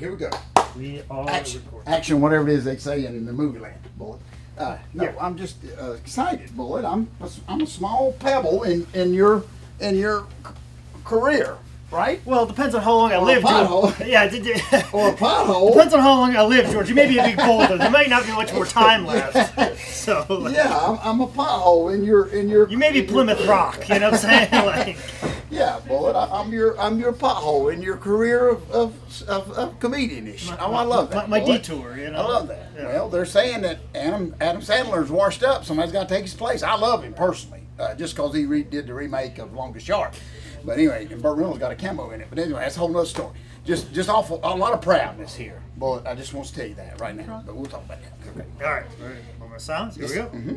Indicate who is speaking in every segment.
Speaker 1: here we go.
Speaker 2: We are
Speaker 1: Action,
Speaker 2: recording.
Speaker 1: action, whatever it is they say in the movie land, Bullet. No,
Speaker 2: Yeah.
Speaker 1: I'm just excited, Bullet. I'm a small pebble in your career, right?
Speaker 2: Well, it depends on how long I live,
Speaker 1: pothole.
Speaker 2: George. Yeah,
Speaker 1: Or a pothole.
Speaker 2: depends on how long I live, George. You may be a big boulder. There might not be much more time left. So like,
Speaker 1: Yeah, I'm a pothole in your.
Speaker 2: you may be Plymouth Rock. You know what I'm saying? Like,
Speaker 1: Yeah, Bullet. I'm your pothole in your career of comedian-ish. I love that.
Speaker 2: my
Speaker 1: Bullet.
Speaker 2: detour. You know.
Speaker 1: I love that.
Speaker 2: Yeah.
Speaker 1: Well, they're saying that Adam Sandler's washed up. Somebody's got to take his place. I love him personally, just because he did the remake of Longest Yard. But anyway, and Burt Reynolds got a camo in it. But anyway, that's a whole nother story. Just awful, a lot of proudness here. Bullet, I just want to tell you that right now. But we'll talk about that. Okay.
Speaker 2: All right. Moment of silence. Here we go.
Speaker 1: Mm-hmm.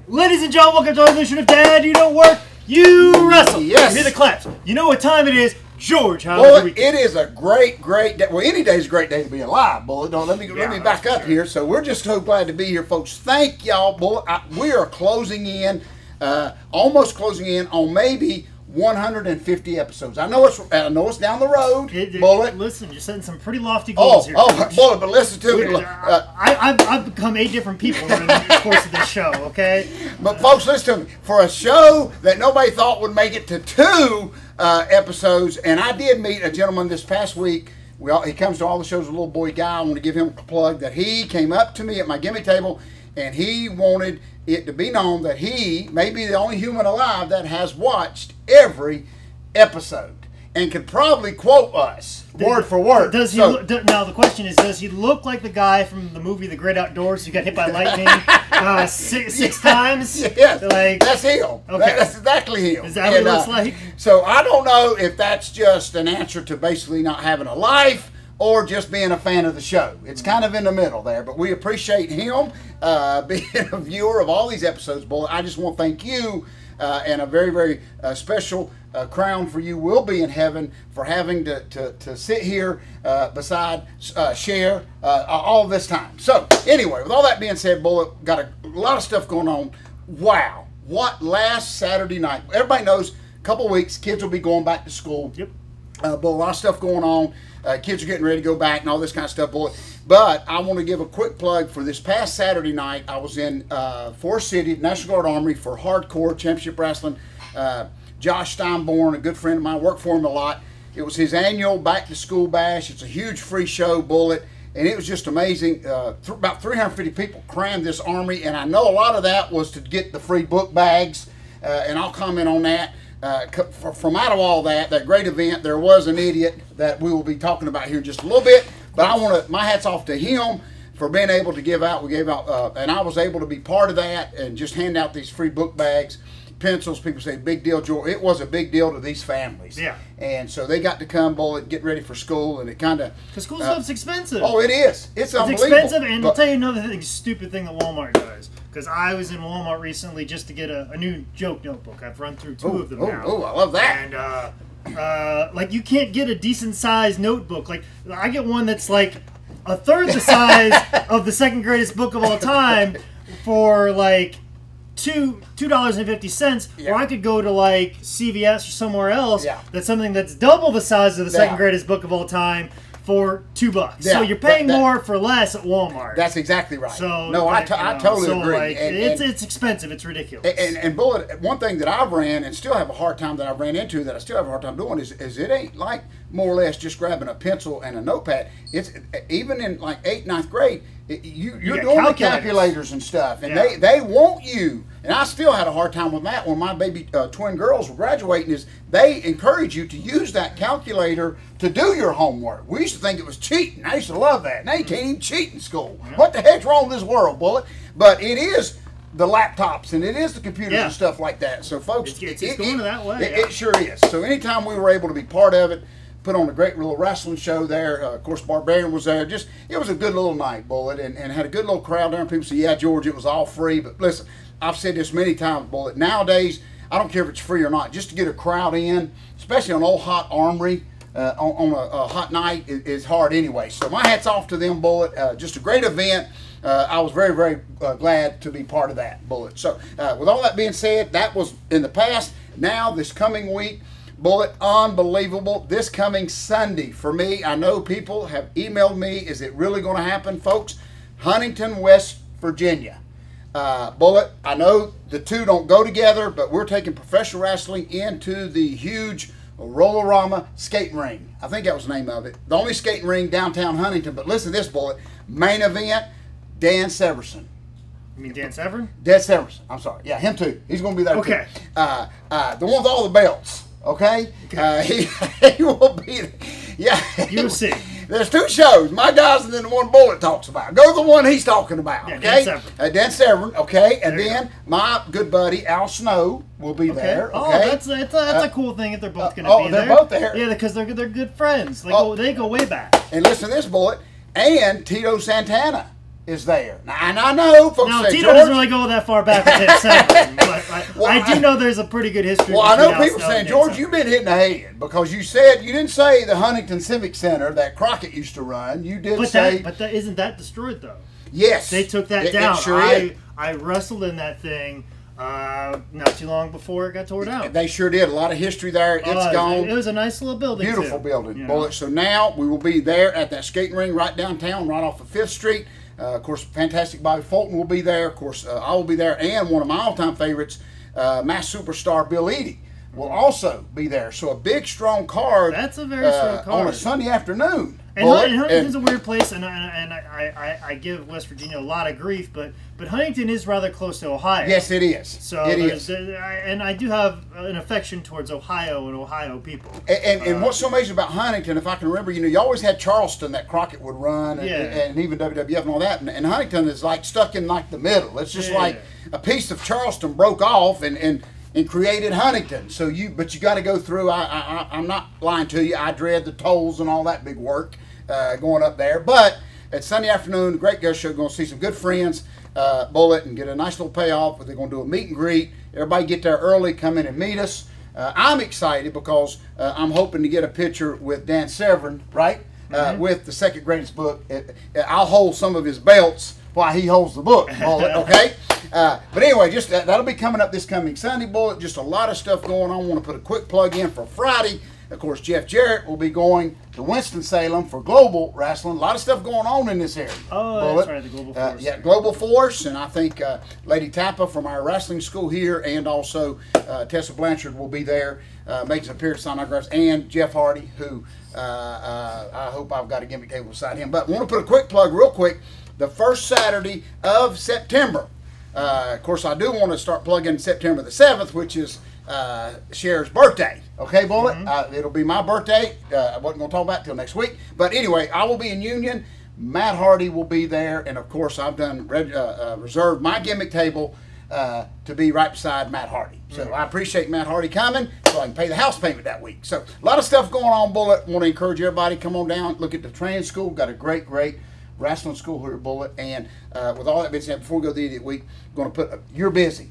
Speaker 2: Ladies and gentlemen, welcome to our edition of Dad, You Don't Work, You Wrestle.
Speaker 1: Yes.
Speaker 2: Hear the claps. You know what time it is. George, how was
Speaker 1: Bullet,
Speaker 2: your weekend?
Speaker 1: it is a great day. Well, any day is a great day to be alive, Bullet. No, let me back up here. So we're just so glad to be here, folks. Thank y'all, Bullet. We are closing in, almost closing in on maybe 150 episodes. I know it's down the road, Bullet.
Speaker 2: Listen, you're setting some pretty lofty goals here. George.
Speaker 1: Bullet, but listen to me.
Speaker 2: I've become 8 different people during the course of this show, okay?
Speaker 1: But folks, listen to me. For a show that nobody thought would make it to 2 episodes, and I did meet a gentleman this past week. He comes to all the shows, a little boy guy. I want to give him a plug that he came up to me at my gimme table, and he wanted it to be known that he may be the only human alive that has watched every episode and could probably quote us word for word.
Speaker 2: Does he? Now the question is, does he look like the guy from the movie The Great Outdoors who got hit by lightning six times?
Speaker 1: Yes,
Speaker 2: like,
Speaker 1: that's him.
Speaker 2: Okay.
Speaker 1: That's exactly him.
Speaker 2: Is that what he looks like?
Speaker 1: So I don't know if that's just an answer to basically not having a life or just being a fan of the show. It's kind of in the middle there, but we appreciate him being a viewer of all these episodes, Bullet. I just want to thank you, and a very, very special crown for you will be in heaven for having to sit here beside Cher all this time. So anyway, with all that being said, Bullet, got a lot of stuff going on. Wow, what last Saturday night? Everybody knows, a couple weeks, kids will be going back to school.
Speaker 2: Yep.
Speaker 1: But a lot of stuff going on. Kids are getting ready to go back and all this kind of stuff, Bullet. But I want to give a quick plug for this past Saturday night. I was in Forest City, National Guard Armory for Hardcore Championship Wrestling. Josh Steinborn, a good friend of mine, worked for him a lot. It was his annual back to school bash. It's a huge free show, Bullet. And it was just amazing. About 350 people crammed this armory. And I know a lot of that was to get the free book bags. And I'll comment on that. From out of all that great event, there was an idiot that we will be talking about here in just a little bit. But I want to, my hat's off to him for being able to give out. We gave out, and I was able to be part of that and just hand out these free book bags, pencils. People say big deal, George. It was a big deal to these families.
Speaker 2: Yeah. And
Speaker 1: so they got to come, Bullet, get ready for school, and it kind of.
Speaker 2: Because school stuff's expensive.
Speaker 1: Oh, it is. It's unbelievable.
Speaker 2: It's expensive, and I'll tell you another stupid thing that Walmart does. Because I was in Walmart recently just to get a new joke notebook. I've run through 2 of them now.
Speaker 1: Oh, I love that.
Speaker 2: And like, you can't get a decent sized notebook. Like, I get one that's like a third the size of the second greatest book of all time for like $2.50.
Speaker 1: Yeah.
Speaker 2: Or I could go to like CVS or somewhere else.
Speaker 1: Yeah.
Speaker 2: That's something that's double the size of the second greatest book of all time for $2.
Speaker 1: Yeah,
Speaker 2: so you're paying more for less at Walmart.
Speaker 1: That's exactly right.
Speaker 2: So
Speaker 1: no, I totally agree.
Speaker 2: Like, it's expensive. It's ridiculous.
Speaker 1: And Bullet, one thing that I've ran and still have a hard time that I've ran into that I still have a hard time doing is it ain't like more or less just grabbing a pencil and a notepad. It's even in like 8th, 9th grade, you're doing the calculators and stuff, and they want you. And I still had a hard time with that when my baby twin girls were graduating. Is they encourage you to use that calculator to do your homework. We used to think it was cheating. I used to love that. Now you can't even cheat in school. Yeah. What the heck's wrong with this world, Bullet? But it is the laptops and it is the computers and stuff like that. So folks,
Speaker 2: it's going that way.
Speaker 1: It sure is. So anytime we were able to be part of it, put on a great little wrestling show there. Of course, Barbarian was there. It was a good little night, Bullet, and had a good little crowd there. And people say, yeah, George, it was all free. But listen, I've said this many times, Bullet. Nowadays, I don't care if it's free or not. Just to get a crowd in, especially on old hot armory, on a hot night is hard anyway. So my hat's off to them, Bullet. Just a great event. I was very, very glad to be part of that, Bullet. So with all that being said, that was in the past. Now, this coming week, Bullet, unbelievable. This coming Sunday, for me, I know people have emailed me, is it really going to happen, folks? Huntington, West Virginia. Bullet, I know the two don't go together, but we're taking professional wrestling into the huge Roller-Rama skating ring. I think that was the name of it. The only skating ring downtown Huntington. But listen to this, Bullet. Main event, Dan Severson.
Speaker 2: You mean Dan Severn?
Speaker 1: Dan Severson. I'm sorry. Yeah, him too. He's going to be there
Speaker 2: okay.
Speaker 1: too. The one with all the belts. Okay? He will be there. Yeah.
Speaker 2: You'll see.
Speaker 1: There's two shows, my guys and then the one Bullet talks about. Go to the one he's talking about,
Speaker 2: yeah,
Speaker 1: okay?
Speaker 2: Dan Severn.
Speaker 1: Dan Severn, okay? And then my good buddy Al Snow will be there, okay?
Speaker 2: Oh, that's a cool thing if they're both going to be there.
Speaker 1: Oh, they're both there.
Speaker 2: Yeah, because they're good friends. They go way back.
Speaker 1: And listen to this, Bullet. And Tito Santana is there. Now, and I know folks
Speaker 2: now,
Speaker 1: say,
Speaker 2: Tito
Speaker 1: George,
Speaker 2: doesn't really go that far back with Dan Severn, but I do know there's a pretty good history.
Speaker 1: Well, I know
Speaker 2: between
Speaker 1: people
Speaker 2: Al Snow
Speaker 1: saying,
Speaker 2: and
Speaker 1: George,
Speaker 2: Dan
Speaker 1: you've been hitting the head because you said, you didn't say the Huntington Civic Center that Crockett used to run. You did say.
Speaker 2: But isn't that destroyed, though?
Speaker 1: Yes.
Speaker 2: They took that down.
Speaker 1: It sure is.
Speaker 2: I wrestled in that thing not too long before it got torn down.
Speaker 1: They sure did. A lot of history there. It's gone.
Speaker 2: It was a nice little building,
Speaker 1: beautiful
Speaker 2: too,
Speaker 1: building.
Speaker 2: you know?
Speaker 1: So now we will be there at that skating ring right downtown, right off of 5th Street. Of course, fantastic Bobby Fulton will be there. Of course, I will be there. And one of my all-time favorites, Mass Superstar Bill Eadie, will also be there. So a big, strong card.
Speaker 2: That's a very strong card.
Speaker 1: On a Sunday afternoon.
Speaker 2: And Huntington's a weird place, and I give West Virginia a lot of grief, but Huntington is rather close to Ohio.
Speaker 1: Yes, it is.
Speaker 2: So
Speaker 1: it is.
Speaker 2: And I do have an affection towards Ohio and Ohio people.
Speaker 1: And what's so amazing about Huntington, if I can remember, you always had Charleston that Crockett would run, and even WWF and all that. And Huntington is like stuck in like the middle. It's just like a piece of Charleston broke off and created Huntington. So but you got to go through. I'm not lying to you. I dread the tolls and all that big work going up there. But it's Sunday afternoon, great guest show. Going to see some good friends, Bullet, and get a nice little payoff. They're going to do a meet and greet. Everybody get there early, come in and meet us. I'm excited because I'm hoping to get a picture with Dan Severn, right? With the second greatest book. I'll hold some of his belts while he holds the book, Bullet, okay? But anyway, just that'll be coming up this coming Sunday, Bullet. Just a lot of stuff going on. I want to put a quick plug in for Friday. Of course, Jeff Jarrett will be going to Winston-Salem for Global Wrestling. A lot of stuff going on in this area.
Speaker 2: Oh,
Speaker 1: Bullet.
Speaker 2: that's right, the Global Force.
Speaker 1: Yeah, Global Force, and I think Lady Tappa from our wrestling school here, and also Tessa Blanchard will be there making some appearance on autographs, and Jeff Hardy, who I hope I've got a gimmick table beside him. But I want to put a quick plug real quick. The first Saturday of September. Of course, I do want to start plugging September the 7th, which is Cher's birthday. Okay, Bullet? It'll be my birthday. I wasn't going to talk about it till next week. But anyway, I will be in Union. Matt Hardy will be there. And, of course, I've done reserved my gimmick table to be right beside Matt Hardy. So I appreciate Matt Hardy coming so I can pay the house payment that week. So a lot of stuff going on, Bullet. Want to encourage everybody, come on down, look at the training school. Got a great wrestling school here at Bullet. And with all that being said, before we go to the Idiot Week, I'm going to put, you're busy.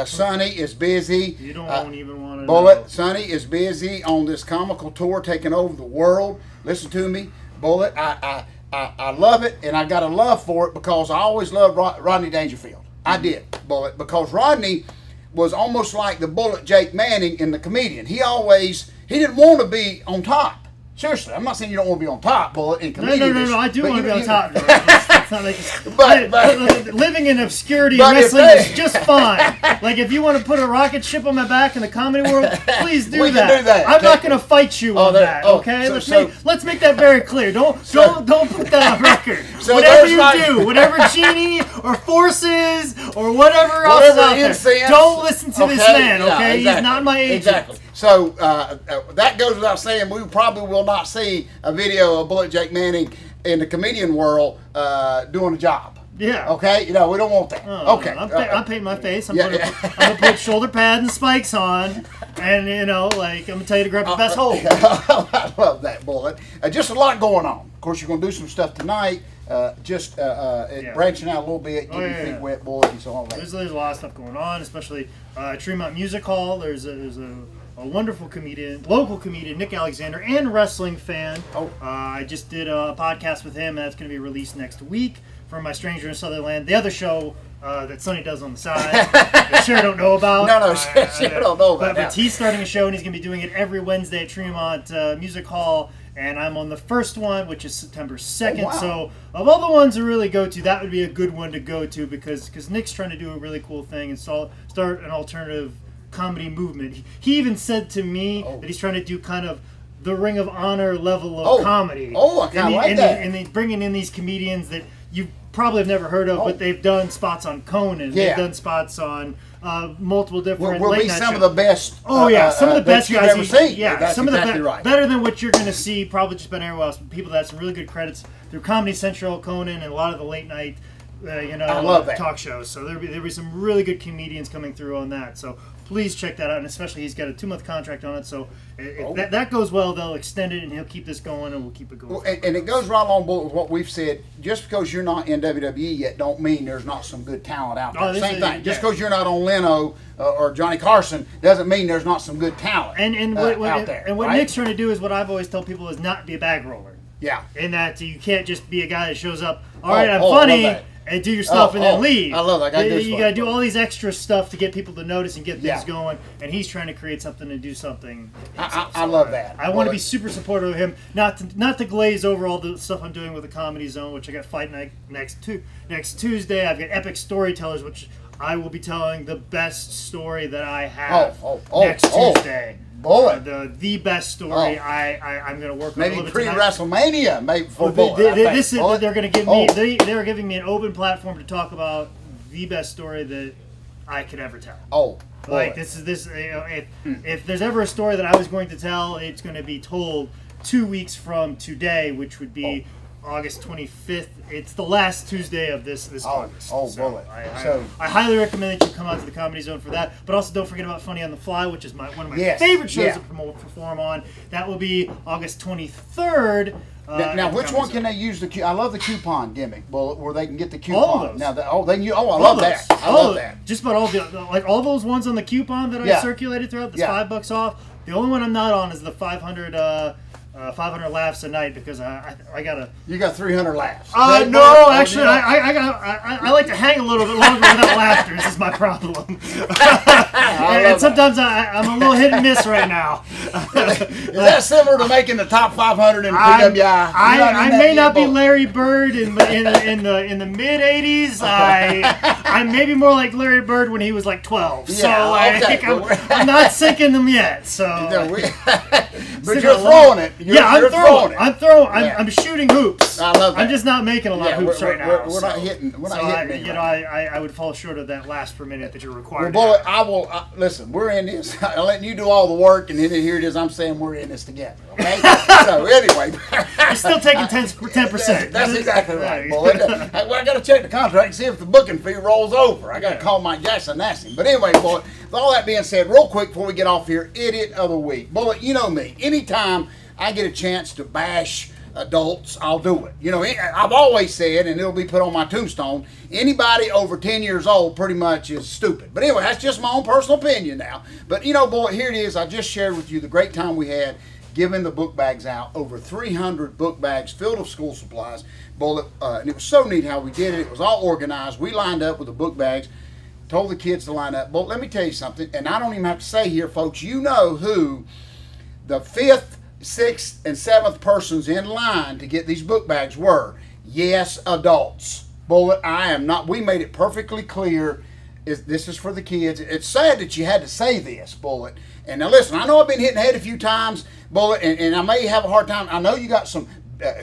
Speaker 1: Sonny is busy.
Speaker 2: You don't even want to
Speaker 1: Bullet,
Speaker 2: know.
Speaker 1: Sonny is busy on this comical tour taking over the world. Listen to me, Bullet. I love it, and I got a love for it because I always loved Rodney Dangerfield. I did, Bullet, because Rodney was almost like the Bullet Jake Manning in The Comedian. He didn't want to be on top. Seriously, I'm not saying you don't want to be on top, Bullet, in comedian.
Speaker 2: No, I do want to be on top. But living in obscurity in wrestling is just fine. Like, if you want to put a rocket ship on my back in the comedy world, please do that. I'm not going to fight you on that, okay? Let's make that very clear. Don't put that on record. So whatever you do, whatever genie or forces or whatever else is out there, don't listen to this man, okay? Exactly. He's not my agent.
Speaker 1: Exactly. So that goes without saying. We probably will not see a video of Bullet Jake Manning in the comedian world doing a job.
Speaker 2: Yeah.
Speaker 1: Okay. We don't want that. Okay.
Speaker 2: I'm painting my face. I'm gonna put shoulder pads and spikes on, and I'm gonna tell you to grab the best hold.
Speaker 1: I love that, Bullet. Just a lot going on. Of course, you're gonna do some stuff tonight. Branching out a little bit, getting your feet wet, Bullet, and so on.
Speaker 2: There's a lot of stuff going on, especially Tremont Music Hall. There's a wonderful comedian, local comedian, Nick Alexander, and wrestling fan. I just did a podcast with him, and that's going to be released next week for My Stranger in Southern Land. The other show that Sonny does on the side that Cher don't know about.
Speaker 1: No, Cher don't know about that.
Speaker 2: But he's starting a show, and he's going to be doing it every Wednesday at Tremont Music Hall. And I'm on the first one, which is September 2nd. Oh, wow. So of all the ones to really go to, that would be a good one to go to because Nick's trying to do a really cool thing and start an alternative comedy movement. He even said to me that he's trying to do kind of the Ring of Honor level of comedy.
Speaker 1: Oh, I kind of like that.
Speaker 2: And he's bringing in these comedians that you probably have never heard of, but they've done spots on Conan. They've done spots on multiple different
Speaker 1: will
Speaker 2: late
Speaker 1: be
Speaker 2: night
Speaker 1: some
Speaker 2: shows.
Speaker 1: of the best.
Speaker 2: Some of the best
Speaker 1: you've
Speaker 2: guys
Speaker 1: ever seen.
Speaker 2: Yeah,
Speaker 1: that's
Speaker 2: some
Speaker 1: exactly
Speaker 2: of the
Speaker 1: right.
Speaker 2: Better than what you're going to see probably just about anywhere else. People that have some really good credits through Comedy Central, Conan, and a lot of the late night,
Speaker 1: I love that.
Speaker 2: talk shows. So there'll be some really good comedians coming through on that. So please check that out, and especially he's got a 2-month contract on it. So if that goes well, they'll extend it, and he'll keep this going, and we'll keep it going.
Speaker 1: Well, and it goes right along with what we've said. Just because you're not in WWE yet, don't mean there's not some good talent out there. Same thing. Just because you're not on Leno or Johnny Carson doesn't mean there's not some good talent out there.
Speaker 2: And what Nick's trying to do is what I've always told people is not be a bag roller.
Speaker 1: Yeah.
Speaker 2: In that you can't just be a guy that shows up, all right, I'm funny, and do your stuff and then leave.
Speaker 1: I love that.
Speaker 2: You got to do all these extra stuff to get people to notice and get things going. And he's trying to create something and do something.
Speaker 1: I love that.
Speaker 2: I want to be super supportive of him, not to glaze over all the stuff I'm doing with the Comedy Zone, which I got Fight Night next Tuesday. I've got Epic Storytellers, which I will be telling the best story that I have next Tuesday.
Speaker 1: Boy,
Speaker 2: the best story I'm going to work on.
Speaker 1: Maybe pre-WrestleMania, maybe for
Speaker 2: they're going to give me. They're giving me an open platform to talk about the best story that I could ever tell. Like this. If there's ever a story that I was going to tell, it's going to be told 2 weeks from today, which would be August 25th. It's the last Tuesday of this August. I highly recommend that you come out to the Comedy Zone for that. But also don't forget about Funny on the Fly, which is one of my favorite shows to perform on. That will be August 23rd.
Speaker 1: Now, which one can they use? I love the coupon gimmick, where they can get the coupon.
Speaker 2: All of those.
Speaker 1: Now, I love that. I love that.
Speaker 2: Just about all those ones on the coupon that I circulated throughout. That's $5 off. The only one I'm not on is the 500 laughs a night because I gotta.
Speaker 1: You got 300 laughs.
Speaker 2: No, actually, I like to hang a little bit longer without laughter. This is my problem. And sometimes I'm a little hit and miss right now.
Speaker 1: Is that similar to making the top 500 in PWI?
Speaker 2: I may not be Larry Bird in the mid '80s. I may be more like Larry Bird when he was like 12. So I'm not sinking them yet. So.
Speaker 1: But you're throwing it.
Speaker 2: I'm throwing. I'm shooting hoops.
Speaker 1: I love that.
Speaker 2: I'm just not making a lot of hoops right now.
Speaker 1: We're not hitting.
Speaker 2: I would fall short of that last per minute that you're required.
Speaker 1: Well, boy, listen. We're in this. I'm letting you do all the work, and then here it is. I'm saying we're in this together. Okay. So anyway,
Speaker 2: you're still taking 10%.
Speaker 1: That's exactly right. Well, I got to check the contract and see if the booking fee rolls over. I got to call Mike Jackson and ask him. But anyway, boy, with all that being said, real quick before we get off here, Idiot of the Week. Boy, you know me. Anytime I get a chance to bash adults, I'll do it. You know, I've always said, and it'll be put on my tombstone, anybody over 10 years old pretty much is stupid. But anyway, that's just my own personal opinion now. But, you know, boy, here it is. I just shared with you the great time we had giving the book bags out. Over 300 book bags filled with school supplies. And it was so neat how we did it. It was all organized. We lined up with the book bags, told the kids to line up. But let me tell you something, and I don't even have to say here, folks, you know who the 5th, 6th, and 7th persons in line to get these book bags were. Yes, adults. Bullet, I am not. We made it perfectly clear. This is for the kids. It's sad that you had to say this, Bullet. And now listen, I know I've been hitting the head a few times, Bullet, and I may have a hard time. I know you got some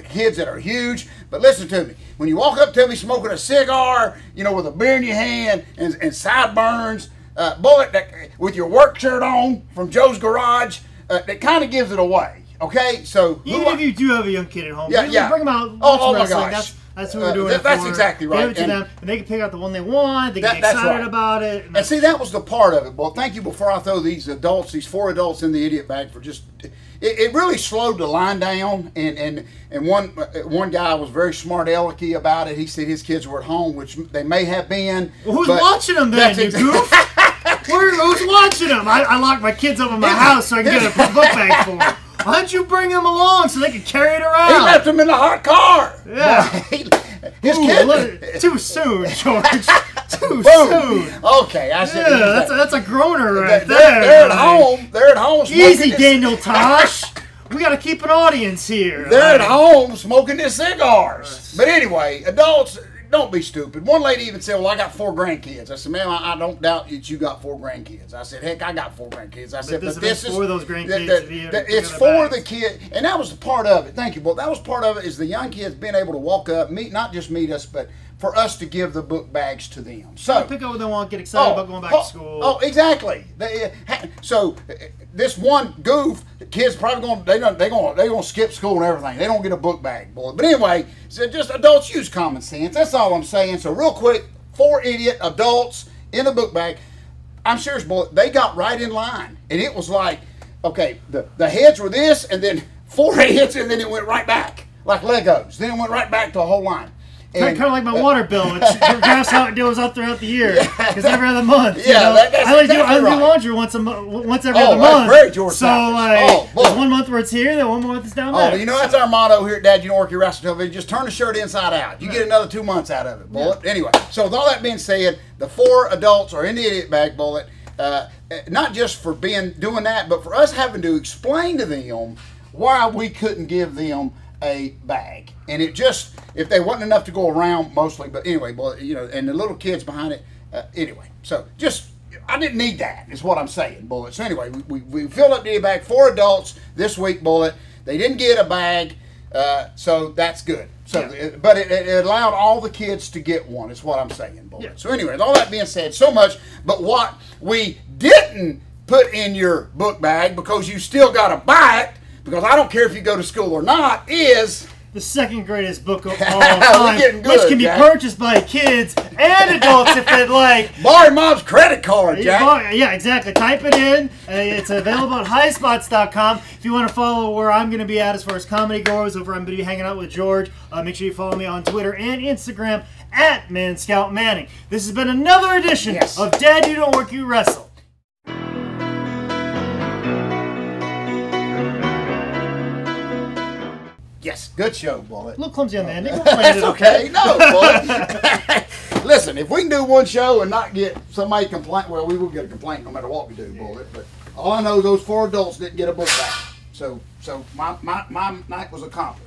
Speaker 1: kids that are huge, but listen to me. When you walk up to me smoking a cigar, you know, with a beer in your hand and sideburns, Bullet, with your work shirt on from Joe's Garage, that kind of gives it away. Okay, so
Speaker 2: even if you do have a young kid at home, bring them out.
Speaker 1: Oh my gosh,
Speaker 2: that's what we're doing.
Speaker 1: That's exactly right.
Speaker 2: Give it to them, and they can pick out the one they want. They get excited about it.
Speaker 1: And see, that was the part of it. Well, thank you. Before I throw these 4 adults in the idiot bag for just, it really slowed the line down. And one guy was very smart alecky about it. He said his kids were at home, which they may have been.
Speaker 2: Well, who's watching them then, you goof? Who's watching them? I lock my kids up in my house so I can get a book bag for them. Why don't you bring them along so they can carry it around?
Speaker 1: He left them in the hot car.
Speaker 2: Yeah.
Speaker 1: His kid.
Speaker 2: Too soon, George. Too soon.
Speaker 1: Okay, I said.
Speaker 2: Yeah, that's a groaner right
Speaker 1: there. They're at home. They're at home.
Speaker 2: Easy, Daniel Tosh. We got to keep an audience here.
Speaker 1: They're at home smoking their cigars. But anyway, adults, don't be stupid. One lady even said, well, I got 4 grandkids. I said, ma'am, I don't doubt that you got 4 grandkids. I said, heck, I got 4 grandkids. I said, but this is
Speaker 2: for those grandkids.
Speaker 1: It's for the kid. And that was the part of it. Thank you, Boy. That was part of it is the young kids being able to walk up, not just meet us, but for us to give the book bags to them. So
Speaker 2: pick up what they want, get excited about going back to school.
Speaker 1: Oh, exactly. So this one goof, the kids probably gonna skip school and everything. They don't get a book bag, boy. But anyway, so just adults use common sense. That's all I'm saying. So real quick, 4 idiot adults in a book bag. I'm serious, boy. They got right in line, and it was like, okay, the heads were this, and then 4 heads, and then it went right back like Legos. Then it went right back to a whole line.
Speaker 2: Kind of like my water bill, which graphs how it goes up throughout the year. Because every other month.
Speaker 1: Yeah,
Speaker 2: I only do laundry once every other month.
Speaker 1: Very George
Speaker 2: so, like, there's 1 month where it's here, then 1 month it's down there.
Speaker 1: Oh, you know, that's our motto here at Dad, You Don't Work Your Wrestle Television. Just turn the shirt inside out. You get another 2 months out of it, Bullet. Yeah. Anyway, so with all that being said, the 4 adults are in the idiot bag, Bullet. Not just for doing that, but for us having to explain to them why we couldn't give them a bag. And it just, if they wasn't enough to go around mostly, but anyway, well, you know, and the little kids behind it, anyway. So just, I didn't need that, is what I'm saying, Bullet. So anyway, we filled up the bag, 4 adults this week, Bullet. They didn't get a bag, so that's good. So, but it allowed all the kids to get one, is what I'm saying, Bullet. Yeah. So anyway, with all that being said, so much, but what we didn't put in your book bag, because you still got to buy it, because I don't care if you go to school or not, is
Speaker 2: the second greatest book of all time, which can be purchased by kids and adults if they'd like.
Speaker 1: Borrow Mom's credit card, Jack.
Speaker 2: Yeah, exactly. Type it in. It's available at highspots.com. If you want to follow where I'm going to be at as far as comedy goes, over I'm going to be hanging out with George. Make sure you follow me on Twitter and Instagram at ManScoutManning. This has been another edition of Dad, You Don't Work, You Wrestle.
Speaker 1: Yes, good show, Bullet.
Speaker 2: A little clumsy on the ending.
Speaker 1: That's okay. No, Bullet. Listen, if we can do one show and not get somebody complain, well, we will get a complaint no matter what we do, Bullet. But all I know is those 4 adults didn't get a book back. So my night was accomplished.